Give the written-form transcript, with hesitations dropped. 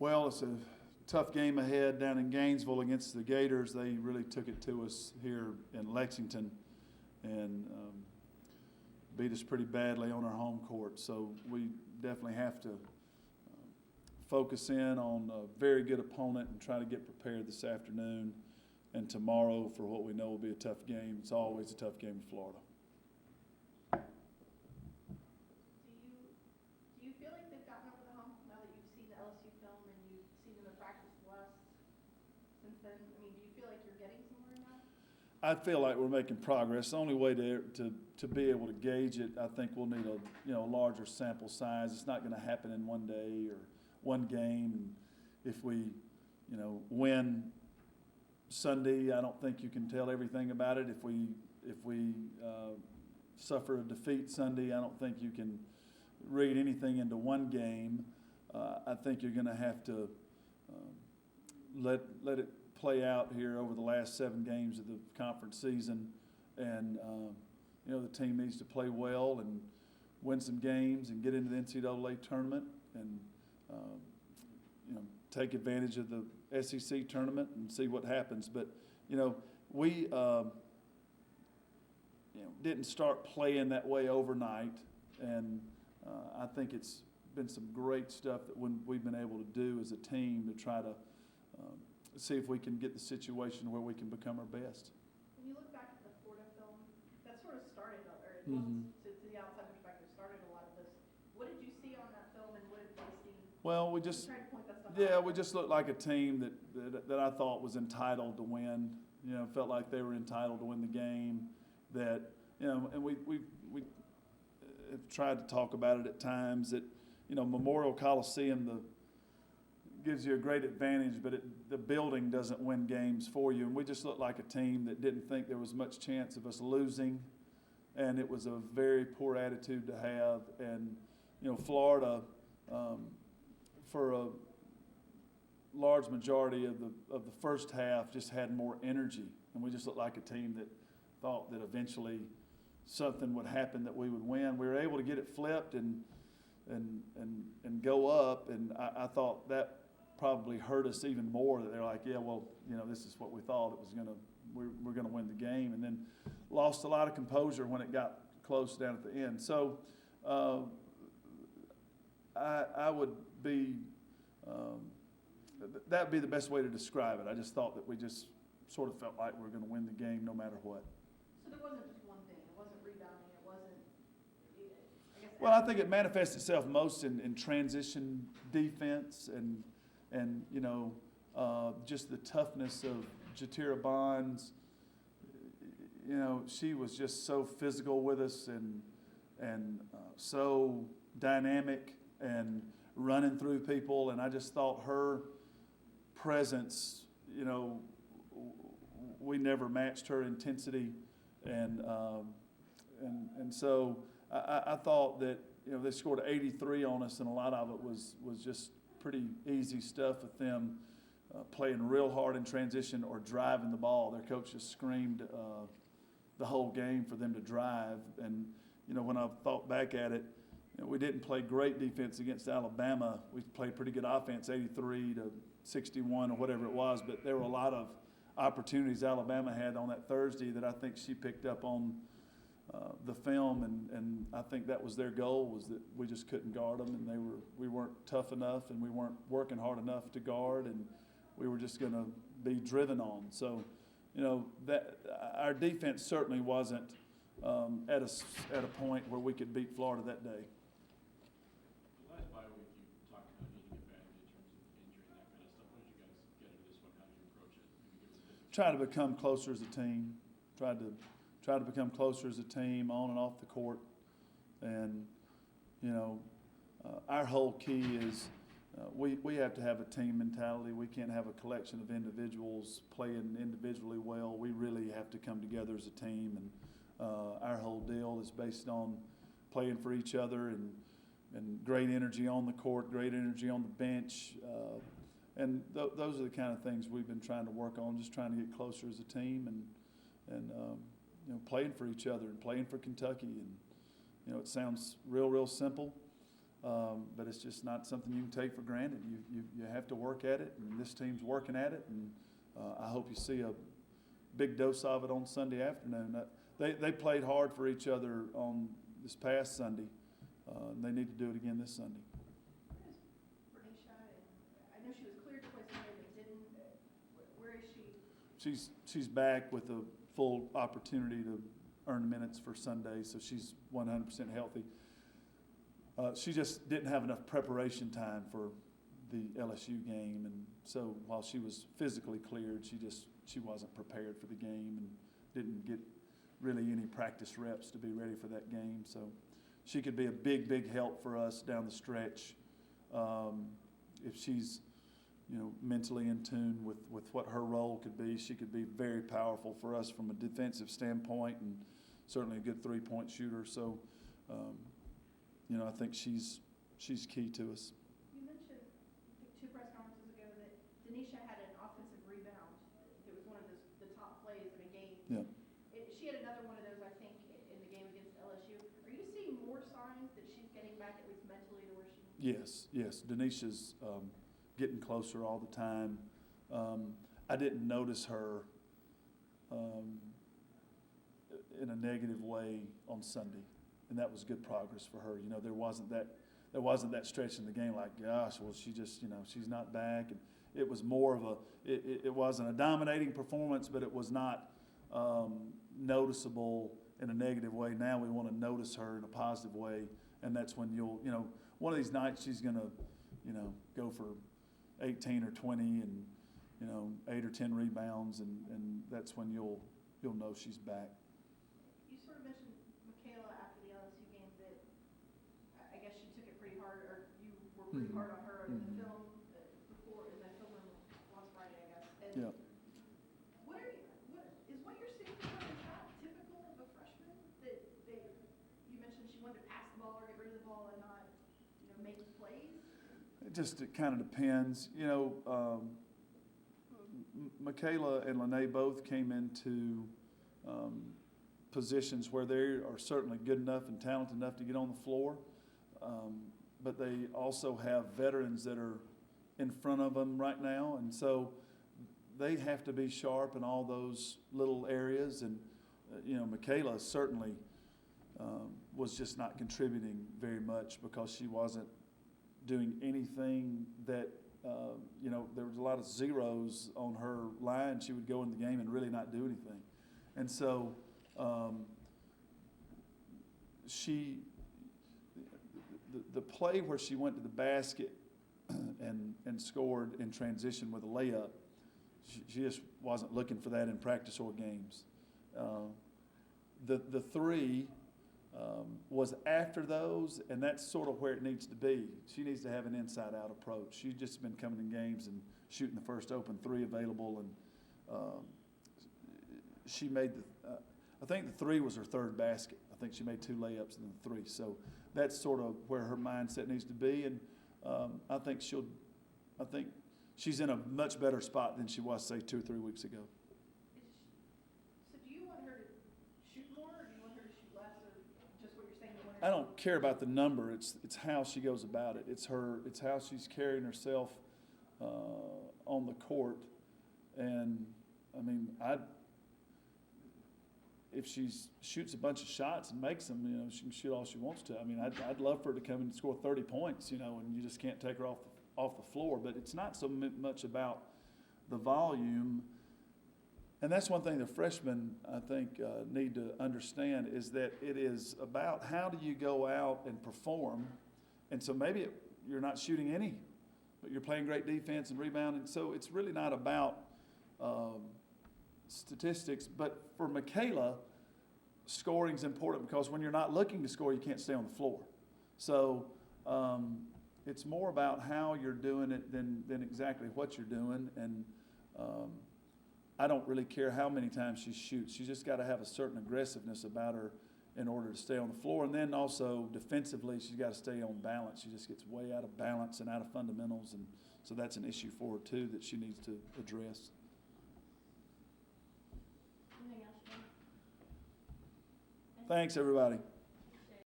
Well, it's a tough game ahead down in Gainesville against the Gators. They really took it to us here in Lexington and beat us pretty badly on our home court. So we definitely have to focus in on a very good opponent and try to get prepared this afternoon and tomorrow for what we know will be a tough game. It's always a tough game in Florida. Do you feel like they've gotten over the hump now that you've seen the LSU film and you've seen them in practice since then? I mean, do you feel like you're getting somewhere now? I feel like we're making progress. The only way to be able to gauge it, I think we'll need a larger sample size. It's not going to happen in one day or one game. And if we win Sunday, I don't think you can tell everything about it. If we suffer a defeat Sunday, I don't think you can read anything into one game. I think you're going to have to let it play out here over the last 7 games of the conference season, and the team needs to play well and win some games and get into the NCAA tournament and take advantage of the SEC tournament and see what happens. But we didn't start playing that way overnight, and I think it's been some great stuff that we've been able to do as a team to try to see if we can get the situation where we can become our best. When you look back at the Florida film, that sort of started, or it Mm-hmm. looks to the outside perspective, started a lot of this. What did you see on that film, and what did they see? Well, we You just tried to point that stuff yeah, out. we just looked like a team that I thought was entitled to win. Felt like they were entitled to win the game. That and we have tried to talk about it at times. That Memorial Coliseum gives you a great advantage, but the building doesn't win games for you. And we just looked like a team that didn't think there was much chance of us losing, and it was a very poor attitude to have. And Florida, for a large majority of the first half, just had more energy, and we just looked like a team that thought that eventually something would happen that we would win. We were able to get it flipped and go up, and I thought that probably hurt us even more. That they're like, yeah, well, this is what we thought it was we're gonna win the game, and then lost a lot of composure when it got close down at the end. So I would be that'd be the best way to describe it. I just thought that we just sort of felt like we were going to win the game no matter what. So there wasn't just one thing. It wasn't rebounding. It wasn't. I guess. Well, I think it manifests itself most in transition defense and just the toughness of Jatira Bonds. She was just so physical with us and so dynamic and running through people, and I just thought her presence, we never matched her intensity, and so I thought that they scored 83 on us, and a lot of it was just pretty easy stuff with them playing real hard in transition or driving the ball. Their coach just screamed the whole game for them to drive, and when I thought back at it, we didn't play great defense against Alabama. We played pretty good offense, 83 to 61 or whatever it was, but there were a lot of opportunities Alabama had on that Thursday that I think she picked up on the film, and I think that was their goal, was that we just couldn't guard them, and we weren't tough enough, and we weren't working hard enough to guard, and we were just going to be driven on. So, that our defense certainly wasn't at a point where we could beat Florida that day. Last bye week, you talked about needing a bad in terms of injury and that kind of stuff. What did you guys get into this one? How did you approach it? Try to become closer as a team. Try to become closer as a team on and off the court. And our whole key is we have to have a team mentality. We can't have a collection of individuals playing individually well. We really have to come together as a team, and our whole deal is based on playing for each other and great energy on the court, great energy on the bench. And those are the kind of things we've been trying to work on, just trying to get closer as a team and playing for each other and playing for Kentucky. And it sounds real simple, but it's just not something you can take for granted. You have to work at it, and this team's working at it, and I hope you see a big dose of it on Sunday afternoon. They played hard for each other on this past Sunday, and they need to do it again this Sunday. Bernicia, I know she was cleared to play Sunday, but didn't. Where is she? She's back with a full opportunity to earn minutes for Sunday, so she's 100% healthy. She just didn't have enough preparation time for the LSU game, and so while she was physically cleared, she wasn't prepared for the game and didn't get really any practice reps to be ready for that game. So she could be a big help for us down the stretch if she's mentally in tune with what her role could be. She could be very powerful for us from a defensive standpoint, and certainly a good three-point shooter. So I think she's key to us. You mentioned, I think 2 press conferences ago, that Denisha had an offensive rebound. It was one of the top plays in a game. Yeah. She had another one of those, I think, in the game against LSU. Are you seeing more signs that she's getting back at least mentally to where she needs? Yes. Denisha's getting closer all the time. I didn't notice her in a negative way on Sunday, and that was good progress for her. There wasn't that stretch in the game like, gosh, well, she just, she's not back. And it was more of it wasn't a dominating performance, but it was not noticeable in a negative way. Now we want to notice her in a positive way, and that's when one of these nights she's going to, go for 18 or 20 and, 8 or 10 rebounds, and that's when you'll know she's back. You sort of mentioned Michaela after the LSU game that I guess she took it pretty hard, or you were pretty hard on her in the film before, in that film room last Friday, I guess. And Yeah. What you're seeing from her, is that typical of a freshman? That you mentioned she wanted to pass the ball or get rid of the ball and not, make plays? It kind of depends. Michaela and Lene both came into positions where they are certainly good enough and talented enough to get on the floor, but they also have veterans that are in front of them right now, and so they have to be sharp in all those little areas. And Michaela certainly was just not contributing very much because she wasn't doing anything that there was a lot of zeros on her line. She would go in the game and really not do anything. And so the play where she went to the basket and scored in transition with a layup, she just wasn't looking for that in practice or games. The three was after those, and that's sort of where it needs to be. She needs to have an inside-out approach. She's just been coming in games and shooting the first open three available, and she made I think the three was her third basket. I think she made 2 layups and then 3. So that's sort of where her mindset needs to be, and I think she's in a much better spot than she was, say, 2 or 3 weeks ago. So do you want her to shoot more, or do you want her to shoot less, or just what you're saying? You want her I don't care about the number. It's how she goes about it. It's how she's carrying herself on the court. And I mean, if she shoots a bunch of shots and makes them, she can shoot all she wants to. I mean, I'd love for her to come and score 30 points, and you just can't take her off the floor. But it's not so much about the volume. And that's one thing the freshmen, I think, need to understand, is that it is about how do you go out and perform. And so maybe you're not shooting any, but you're playing great defense and rebounding. So it's really not about statistics. But for Michaela, scoring is important because when you're not looking to score, you can't stay on the floor. So it's more about how you're doing it than exactly what you're doing. And I don't really care how many times she shoots. She's just got to have a certain aggressiveness about her in order to stay on the floor. And then also defensively, she's got to stay on balance. She just gets way out of balance and out of fundamentals. And so that's an issue for her, too, that she needs to address. Anything else, John? Thanks, everybody.